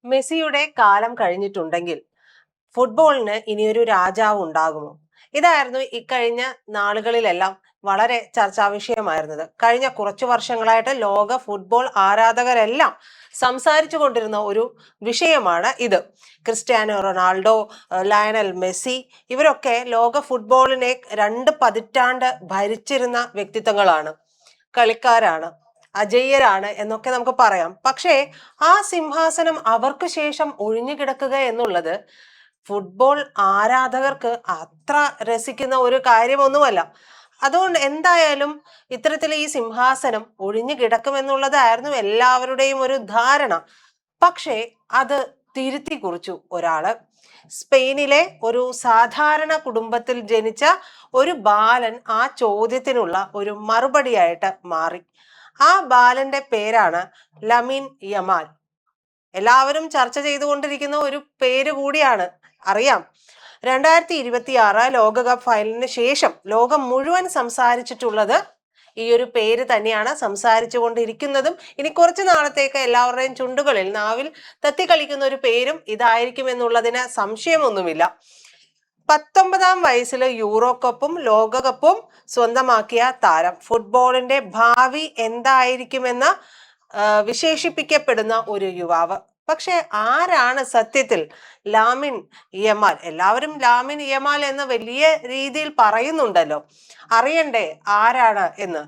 മെസ്സിയുടെ കാലം കഴിഞ്ഞിട്ടുണ്ടെങ്കിൽ ഫുട്ബോളിന് ഇനിയൊരു രാജാവ് ഉണ്ടാകുമോ? ഇതായിരുന്നു ഇക്കഴിഞ്ഞ നാളുകളിലെല്ലാം വളരെ ചർച്ചാ വിഷയമായിരുന്നത്. കഴിഞ്ഞ കുറച്ചു വർഷങ്ങളായിട്ട് ലോക ഫുട്ബോൾ ആരാധകരെല്ലാം സംസാരിച്ചു കൊണ്ടിരുന്ന ഒരു വിഷയമാണ് ഇത്. ക്രിസ്ത്യാനോ റൊണാൾഡോ, ലയണൽ മെസ്സി ഇവരൊക്കെ ലോക ഫുട്ബോളിനെ 2 പതിറ്റാണ്ട് ഭരിച്ചിരുന്ന വ്യക്തിത്വങ്ങളാണ്, കളിക്കാരാണ്, അജയ്യരാണ് എന്നൊക്കെ നമുക്ക് പറയാം. പക്ഷേ ആ സിംഹാസനം അവർക്ക് ശേഷം ഒഴിഞ്ഞു കിടക്കുക എന്നുള്ളത് ഫുട്ബോൾ ആരാധകർക്ക് അത്ര രസിക്കുന്ന ഒരു കാര്യമൊന്നുമല്ല. അതുകൊണ്ട് എന്തായാലും ഇത്തരത്തിൽ ഈ സിംഹാസനം ഒഴിഞ്ഞു കിടക്കുമെന്നുള്ളതായിരുന്നു എല്ലാവരുടെയും ഒരു ധാരണ. പക്ഷേ അത് തിരുത്തി കുറിച്ചു ഒരാള്. സ്പെയിനിലെ ഒരു സാധാരണ കുടുംബത്തിൽ ജനിച്ച ഒരു ബാലൻ ആ ചോദ്യത്തിനുള്ള ഒരു മറുപടിയായിട്ട് മാറി. ആ ബാലന്റെ പേരാണ് ലമിൻ യമാൽ. എല്ലാവരും ചർച്ച ചെയ്തുകൊണ്ടിരിക്കുന്ന ഒരു പേര് കൂടിയാണ്, അറിയാം. 2026 ലോകകപ്പ് ഫൈനലിന് ശേഷം ലോകം മുഴുവൻ സംസാരിച്ചിട്ടുള്ളത് ഈ ഒരു പേര് തന്നെയാണ്, സംസാരിച്ചു കൊണ്ടിരിക്കുന്നതും. ഇനി കുറച്ചു നാളത്തേക്ക് എല്ലാവരുടെയും ചുണ്ടുകളിൽ, നാവിൽ തത്തിക്കളിക്കുന്ന ഒരു പേരും ഇതായിരിക്കും എന്നുള്ളതിന് സംശയമൊന്നുമില്ല. 19-ാം വയസ്സിൽ യൂറോ കപ്പും ലോകകപ്പും സ്വന്തമാക്കിയ താരം, ഫുട്ബോളിന്റെ ഭാവി എന്തായിരിക്കുമെന്ന് വിശേഷിപ്പിക്കപ്പെടുന്ന ഒരു യുവാവ്. പക്ഷെ ആരാണ് സത്യത്തിൽ ലാമിൻ യമാൽ? എല്ലാവരും ലാമിൻ യമാൽ എന്ന് വലിയ രീതിയിൽ പറയുന്നുണ്ടല്ലോ. അറിയണ്ടേ ആരാണ് എന്ന്?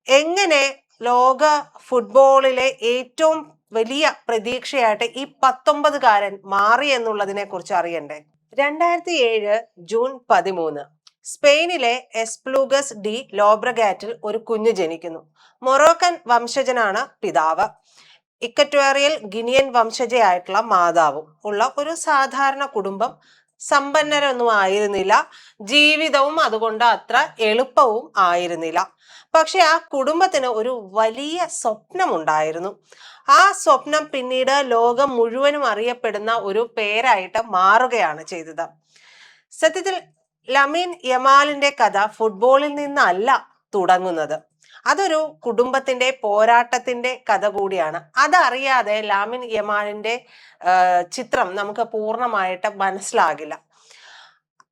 എങ്ങനെ ലോക ഫുട്ബോളിലെ ഏറ്റവും വലിയ പ്രതീക്ഷയായിട്ട് ഈ 19-കാരൻ മാറി എന്നുള്ളതിനെ കുറിച്ച് അറിയണ്ടേ? 2007 ജൂൺ 13 സ്പെയിനിലെ എസ്പ്ലൂഗസ് ഡി ലോബ്രഗാറ്റിൽ ഒരു കുഞ്ഞ് ജനിക്കുന്നു. മൊറോക്കൻ വംശജനാണ് പിതാവ്. ഇക്വറ്റോറിയൽ ഗിനിയൻ വംശജയായിട്ടുള്ള മാതാവും ഉള്ള ഒരു സാധാരണ കുടുംബം. സമ്പന്നരൊന്നും ആയിരുന്നില്ല, ജീവിതവും അതുകൊണ്ട് അത്ര എളുപ്പവും ആയിരുന്നില്ല. പക്ഷെ ആ കുടുംബത്തിന് ഒരു വലിയ സ്വപ്നമുണ്ടായിരുന്നു. ആ സ്വപ്നം പിന്നീട് ലോകം മുഴുവനും അറിയപ്പെടുന്ന ഒരു പേരായിട്ട് മാറുകയാണ് ചെയ്തത്. സത്യത്തിൽ ലമീൻ യമാലിന്റെ കഥ ഫുട്ബോളിൽ നിന്നല്ല തുടങ്ങുന്നത്. അതൊരു കുടുംബത്തിന്റെ പോരാട്ടത്തിന്റെ കഥ കൂടിയാണ്. അതറിയാതെ ലാമിൻ യമാലിന്റെ ചിത്രം നമുക്ക് പൂർണ്ണമായിട്ട് മനസ്സിലാകില്ല.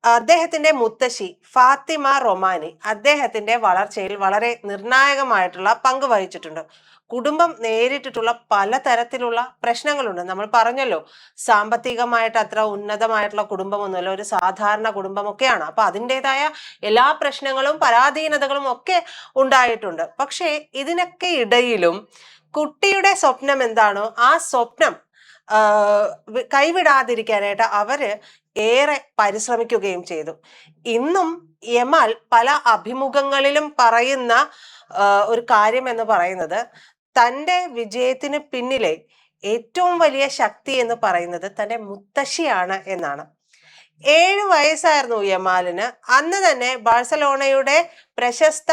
അദ്ദേഹത്തിന്റെ മുത്തശ്ശി ഫാത്തിമ റൊമാനി അദ്ദേഹത്തിന്റെ വളർച്ചയിൽ വളരെ നിർണായകമായിട്ടുള്ള പങ്ക് വഹിച്ചിട്ടുണ്ട്. കുടുംബം നേരിട്ടിട്ടുള്ള പലതരത്തിലുള്ള പ്രശ്നങ്ങളുണ്ട്. നമ്മൾ പറഞ്ഞല്ലോ, സാമ്പത്തികമായിട്ട് അത്ര ഉന്നതമായിട്ടുള്ള കുടുംബമൊന്നുമല്ല, ഒരു സാധാരണ കുടുംബമൊക്കെയാണ്. അപ്പൊ അതിൻ്റെതായ എല്ലാ പ്രശ്നങ്ങളും പരാധീനതകളും ഒക്കെ ഉണ്ടായിട്ടുണ്ട്. പക്ഷേ ഇതിനൊക്കെ ഇടയിലും കുട്ടിയുടെ സ്വപ്നം എന്താണോ ആ സ്വപ്നം കൈവിടാതിരിക്കാനായിട്ട് അവര് ഏറെ പരിശ്രമിക്കുകയും ചെയ്തു. ഇന്നും യമാൽ പല അഭിമുഖങ്ങളിലും പറയുന്ന ഒരു കാര്യം എന്ന് പറയുന്നത്, തൻ്റെ വിജയത്തിന് പിന്നിലെ ഏറ്റവും വലിയ ശക്തി എന്ന് പറയുന്നത് തൻ്റെ മുത്തശ്ശിയാണ് എന്നാണ്. 7 വയസ്സായിരുന്നു യമാലിന്. അന്ന് തന്നെ ബാഴ്സലോണയുടെ പ്രശസ്ത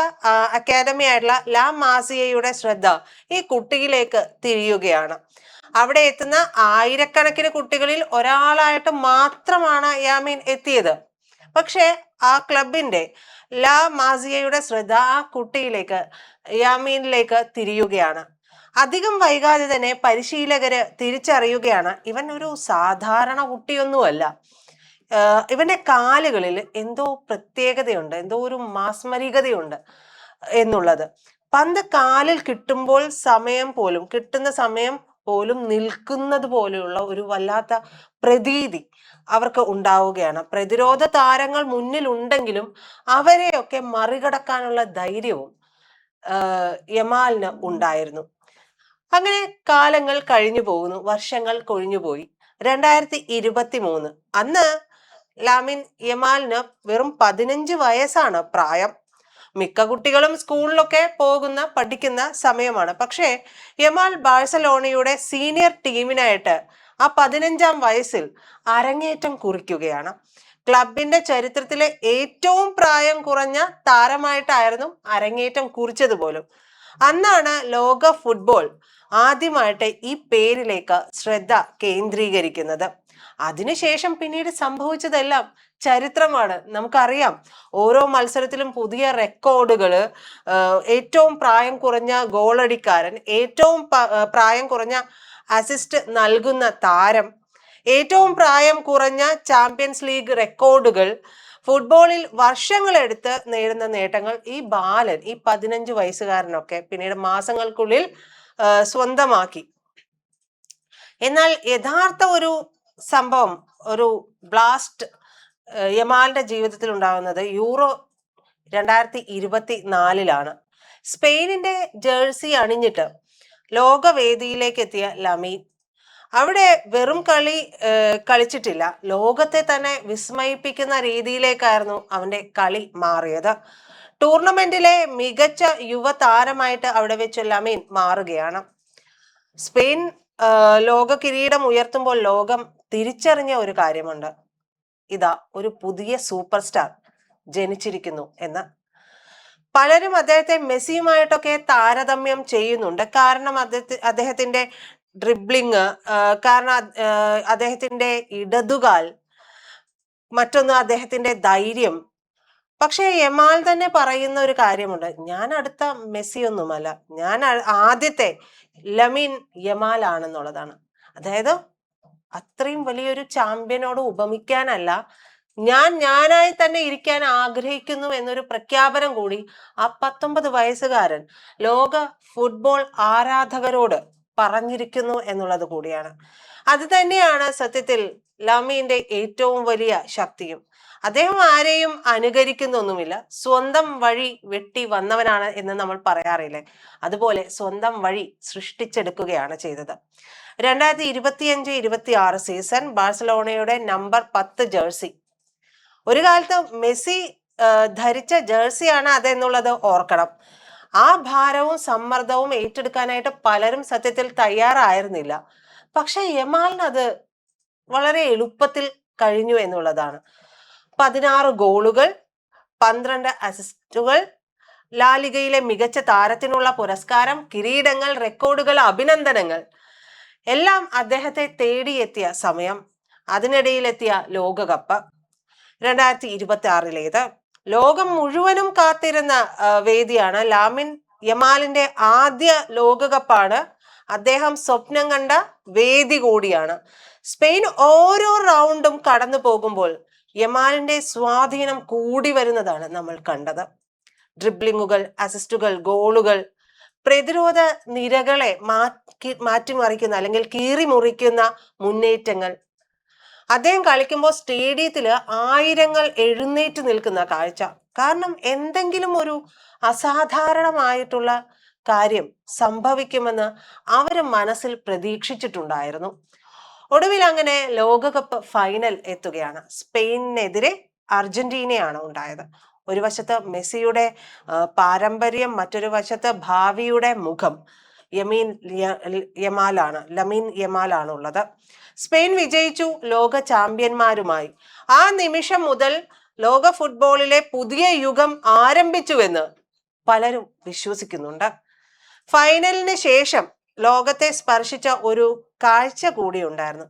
അക്കാദമി ആയിട്ടുള്ള ലാ മാസിയയുടെ ശ്രദ്ധ ഈ കുട്ടിയിലേക്ക് തിരിയുകയാണ്. അവിടെ എത്തുന്ന ആയിരക്കണക്കിന് കുട്ടികളിൽ ഒരാളായിട്ട് മാത്രമാണ് യാമീൻ എത്തിയത്. പക്ഷെ ആ ക്ലബിന്റെ ലാ മാസിയയുടെ ശ്രദ്ധ ആ കുട്ടിയിലേക്ക്, യാമീനിലേക്ക് തിരിയുകയാണ്. അധികം വൈകാതെ തന്നെ പരിശീലകര് തിരിച്ചറിയുകയാണ് ഇവൻ ഒരു സാധാരണ കുട്ടിയൊന്നുമല്ല. ഇവന്റെ കാലുകളിൽ എന്തോ പ്രത്യേകതയുണ്ട്, എന്തോ ഒരു മാസ്മരികതയുണ്ട് എന്നുള്ളത്. പന്ത് കാലിൽ കിട്ടുമ്പോൾ കിട്ടുന്ന സമയം പോലും നിൽക്കുന്നത് പോലെയുള്ള ഒരു വല്ലാത്ത പ്രതീതി അവർക്ക് ഉണ്ടാവുകയാണ്. പ്രതിരോധ താരങ്ങൾ മുന്നിലുണ്ടെങ്കിലും അവരെയൊക്കെ മറികടക്കാനുള്ള ധൈര്യവും യമാലിന് ഉണ്ടായിരുന്നു. അങ്ങനെ കാലങ്ങൾ കഴിഞ്ഞു പോകുന്നു, വർഷങ്ങൾ കൊഴിഞ്ഞുപോയി. 2023 അന്ന് ലാമിൻ യമാലിന് വെറും 15 വയസ്സാണ് പ്രായം. മിക്ക കുട്ടികളും സ്കൂളിലൊക്കെ പഠിക്കുന്ന സമയമാണ്. പക്ഷേ യമാൽ ബാഴ്സലോണയുടെ സീനിയർ ടീമിനായിട്ട് ആ 15-ാം വയസ്സിൽ അരങ്ങേറ്റം കുറിക്കുകയാണ്. ക്ലബിന്റെ ചരിത്രത്തിലെ ഏറ്റവും പ്രായം കുറഞ്ഞ താരമായിട്ടായിരുന്നു അരങ്ങേറ്റം കുറിച്ചത് പോലും. അന്നാണ് ലോക ഫുട്ബോൾ ആദ്യമായിട്ട് ഈ പേരിലേക്ക് ശ്രദ്ധ കേന്ദ്രീകരിക്കുന്നത്. അതിനുശേഷം പിന്നീട് സംഭവിച്ചതെല്ലാം ചരിത്രമാണ്, നമുക്കറിയാം. ഓരോ മത്സരത്തിലും പുതിയ റെക്കോർഡുകൾ. ഏറ്റവും പ്രായം കുറഞ്ഞ ഗോളടിക്കാരൻ, ഏറ്റവും പ്രായം കുറഞ്ഞ അസിസ്റ്റ് നൽകുന്ന താരം, ഏറ്റവും പ്രായം കുറഞ്ഞ ചാമ്പ്യൻസ് ലീഗ് റെക്കോർഡുകൾ, ഫുട്ബോളിൽ വർഷങ്ങളെടുത്ത് നേടുന്ന നേട്ടങ്ങൾ ഈ ബാലൻ, ഈ 15 വയസ്സുകാരനൊക്കെ പിന്നീട് മാസങ്ങൾക്കുള്ളിൽ സ്വന്തമാക്കി. എന്നാൽ യഥാർത്ഥ ഒരു സംഭവം, ഒരു ബ്ലാസ്റ്റ് യമാലിന്റെ ജീവിതത്തിൽ ഉണ്ടാകുന്നത് യൂറോ 2024 സ്പെയിനിന്റെ ജേഴ്സി അണിഞ്ഞിട്ട് ലോകവേദിയിലേക്ക് എത്തിയ ലമീൻ അവിടെ വെറും കളിച്ചിട്ടില്ല, ലോകത്തെ തന്നെ വിസ്മയിപ്പിക്കുന്ന രീതിയിലേക്കായിരുന്നു അവന്റെ കളി മാറിയത്. ടൂർണമെന്റിലെ മികച്ച യുവതാരമായിട്ട് അവിടെ വെച്ച് ലമീൻ മാറുകയാണ്. സ്പെയിൻ ലോക കിരീടം ഉയർത്തുമ്പോൾ ലോകം തിരിച്ചറിഞ്ഞ ഒരു കാര്യമുണ്ട്, ഇതാ ഒരു പുതിയ സൂപ്പർ സ്റ്റാർ ജനിച്ചിരിക്കുന്നു എന്ന്. പലരും അദ്ദേഹത്തെ മെസ്സിയുമായിട്ടൊക്കെ താരതമ്യം ചെയ്യുന്നുണ്ട്. കാരണം അദ്ദേഹത്തിന്റെ ഡ്രിബ്ലിങ്, കാരണം അദ്ദേഹത്തിന്റെ ഇടതുകാൽ, മറ്റൊന്ന് അദ്ദേഹത്തിന്റെ ധൈര്യം. പക്ഷെ യമാൽ തന്നെ പറയുന്ന ഒരു കാര്യമുണ്ട്, ഞാൻ അടുത്ത മെസ്സി ഒന്നുമല്ല, ഞാൻ ആദ്യത്തെ ലമീൻ യമാൽ ആണെന്നുള്ളതാണ്. അതായത് അത്രയും വലിയൊരു ചാമ്പ്യനോട് ഉപമിക്കാനല്ല, ഞാനായി തന്നെ ഇരിക്കാൻ ആഗ്രഹിക്കുന്നു എന്നൊരു പ്രഖ്യാപനം കൂടി ആ 19 വയസ്സുകാരൻ ലോക ഫുട്ബോൾ ആരാധകരോട് പറഞ്ഞിരിക്കുന്നു എന്നുള്ളത് കൂടിയാണ്. അത് തന്നെയാണ് സത്യത്തിൽ ലമീന്റെ ഏറ്റവും വലിയ ശക്തിയും. അദ്ദേഹം ആരെയും അനുകരിക്കുന്നൊന്നുമില്ല, സ്വന്തം വഴി വെട്ടി വന്നവനാണ് എന്ന് നമ്മൾ പറയാറില്ലേ, അതുപോലെ സ്വന്തം വഴി സൃഷ്ടിച്ചെടുക്കുകയാണ് ചെയ്തത്. 2025-26 സീസൺ ബാഴ്സലോണയുടെ നമ്പർ 10 ജേഴ്സി, ഒരു കാലത്ത് മെസ്സി ധരിച്ച ജേഴ്സിയാണ് അതെന്നുള്ളത് ഓർക്കണം. ആ ഭാരവും സമ്മർദ്ദവും ഏറ്റെടുക്കാനായിട്ട് പലരും സത്യത്തിൽ തയ്യാറായിരുന്നില്ല. പക്ഷെ യമാലിന് അത് വളരെ എളുപ്പത്തിൽ കഴിഞ്ഞു എന്നുള്ളതാണ്. 16 ഗോളുകൾ, 12 അസിസ്റ്റുകൾ, ലാലിഗയിലെ മികച്ച താരത്തിനുള്ള പുരസ്കാരം, കിരീടങ്ങൾ, റെക്കോർഡുകൾ, അഭിനന്ദനങ്ങൾ എല്ലാം അദ്ദേഹത്തെ തേടിയെത്തിയ സമയം. അതിനിടയിലെത്തിയ ലോകകപ്പ് 2026 ലോകം മുഴുവനും കാത്തിരുന്ന വേദിയാണ്. ലാമിൻ യമാലിന്റെ ആദ്യ ലോകകപ്പാണ്, അദ്ദേഹം സ്വപ്നം കണ്ട വേദി കൂടിയാണ്. സ്പെയിൻ ഓരോ റൗണ്ടും കടന്നു പോകുമ്പോൾ യമാലിന്റെ സ്വാധീനം കൂടി വരുന്നതാണ് നമ്മൾ കണ്ടത്. ഡ്രിബ്ലിങ്ങുകൾ, അസിസ്റ്റുകൾ, ഗോളുകൾ, പ്രതിരോധ നിരകളെ മാറ്റിമറിക്കുന്ന അല്ലെങ്കിൽ കീറി മുറിക്കുന്ന മുന്നേറ്റങ്ങൾ. അദ്ദേഹം കളിക്കുമ്പോൾ സ്റ്റേഡിയത്തിൽ ആയിരങ്ങൾ എഴുന്നേറ്റ് നിൽക്കുന്ന കാഴ്ച. കാരണം എന്തെങ്കിലും ഒരു അസാധാരണമായിട്ടുള്ള കാര്യം സംഭവിക്കുമെന്ന് അവർ മനസ്സിൽ പ്രതീക്ഷിച്ചിട്ടുണ്ടായിരുന്നു. ഒടുവിൽ അങ്ങനെ ലോകകപ്പ് ഫൈനൽ എത്തുകയാണ്. സ്പെയിനിനെതിരെ അർജന്റീനയാണ് ഉണ്ടായത്. ഒരു വശത്ത് മെസ്സിയുടെ പാരമ്പര്യം, മറ്റൊരു വശത്ത് ഭാവിയുടെ മുഖം ലമീൻ യമാലാണ് ഉള്ളത്. സ്പെയിൻ വിജയിച്ചു, ലോക ചാമ്പ്യന്മാരുമായി. ആ നിമിഷം മുതൽ ലോക ഫുട്ബോളിലെ പുതിയ യുഗം ആരംഭിച്ചുവെന്ന് പലരും വിശ്വസിക്കുന്നുണ്ട്. ഫൈനലിന് ശേഷം ലോകത്തെ സ്പർശിച്ച ഒരു കാഴ്ച കൂടി ഉണ്ടായിരുന്നു.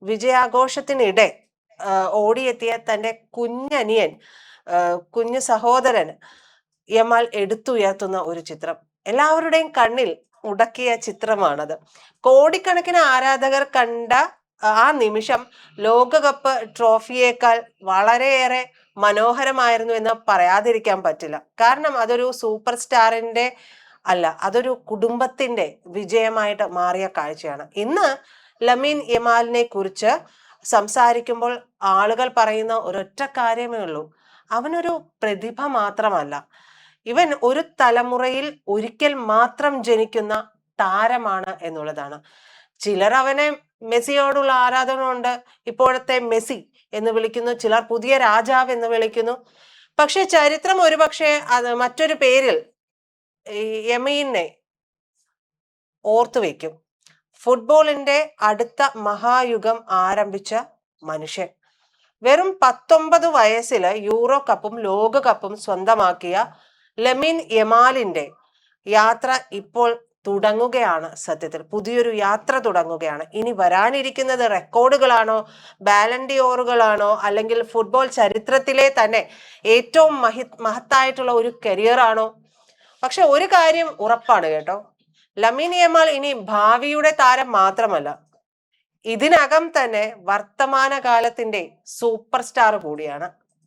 വിജയാഘോഷത്തിനിടെ ഓടിയെത്തിയ തന്റെ കുഞ്ഞനിയൻ, കുഞ്ഞു സഹോദരൻ യമാൽ എടുത്തുയർത്തുന്ന ഒരു ചിത്രം എല്ലാവരുടെയും കണ്ണിൽ ഉടക്കിയ ചിത്രമാണത്. കോടിക്കണക്കിന് ആരാധകർ കണ്ട ആ നിമിഷം ലോകകപ്പ് ട്രോഫിയേക്കാൾ വളരെയേറെ മനോഹരമായിരുന്നു എന്ന് പറയാതിരിക്കാൻ പറ്റില്ല. കാരണം അതൊരു സൂപ്പർ സ്റ്റാറിന്റെ അല്ല, അതൊരു കുടുംബത്തിന്റെ വിജയമായിട്ട് മാറിയ കാഴ്ചയാണ്. ഇന്ന് ലമീൻ യമാലിനെ കുറിച്ച് സംസാരിക്കുമ്പോൾ ആളുകൾ പറയുന്ന ഒരൊറ്റ കാര്യമേ ഉള്ളൂ, അവനൊരു പ്രതിഭ മാത്രമല്ല, ഇവൻ ഒരു തലമുറയിൽ ഒരിക്കൽ മാത്രം ജനിക്കുന്ന താരമാണ് എന്നുള്ളതാണ്. ചിലർ അവനെ മെസ്സിയോടുള്ള ആരാധന കൊണ്ട് ഇപ്പോഴത്തെ മെസ്സി എന്ന് വിളിക്കുന്നു, ചിലർ പുതിയ രാജാവ് എന്ന് വിളിക്കുന്നു. പക്ഷെ ചരിത്രം ഒരുപക്ഷെ അത് മറ്റൊരു പേരിൽ യമീനെ ഓർത്തുവെക്കും. ഫുട്ബോളിന്റെ അടുത്ത മഹായുഗം ആരംഭിച്ച മനുഷ്യൻ. വെറും 19 വയസ്സിൽ യൂറോ കപ്പും ലോകകപ്പും സ്വന്തമാക്കിയ ലമീൻ യമാലിന്റെ യാത്ര ഇപ്പോൾ തുടങ്ങുകയാണ്. സത്യത്തിൽ പുതിയൊരു യാത്ര തുടങ്ങുകയാണ്. ഇനി വരാനിരിക്കുന്നത് റെക്കോർഡുകളാണോ, ബാലൻഡിയോറുകളാണോ, അല്ലെങ്കിൽ ഫുട്ബോൾ ചരിത്രത്തിലെ തന്നെ ഏറ്റവും മഹത്തായിട്ടുള്ള ഒരു കരിയർ ആണോ? പക്ഷെ ഒരു കാര്യം ഉറപ്പാണ് കേട്ടോ, ലമീൻ യമാൽ ഇനി ഭാവിയുടെ താരം മാത്രമല്ല, ഇതിനകം തന്നെ വർത്തമാനകാലത്തിന്റെ സൂപ്പർ സ്റ്റാർ കൂടിയാണ്.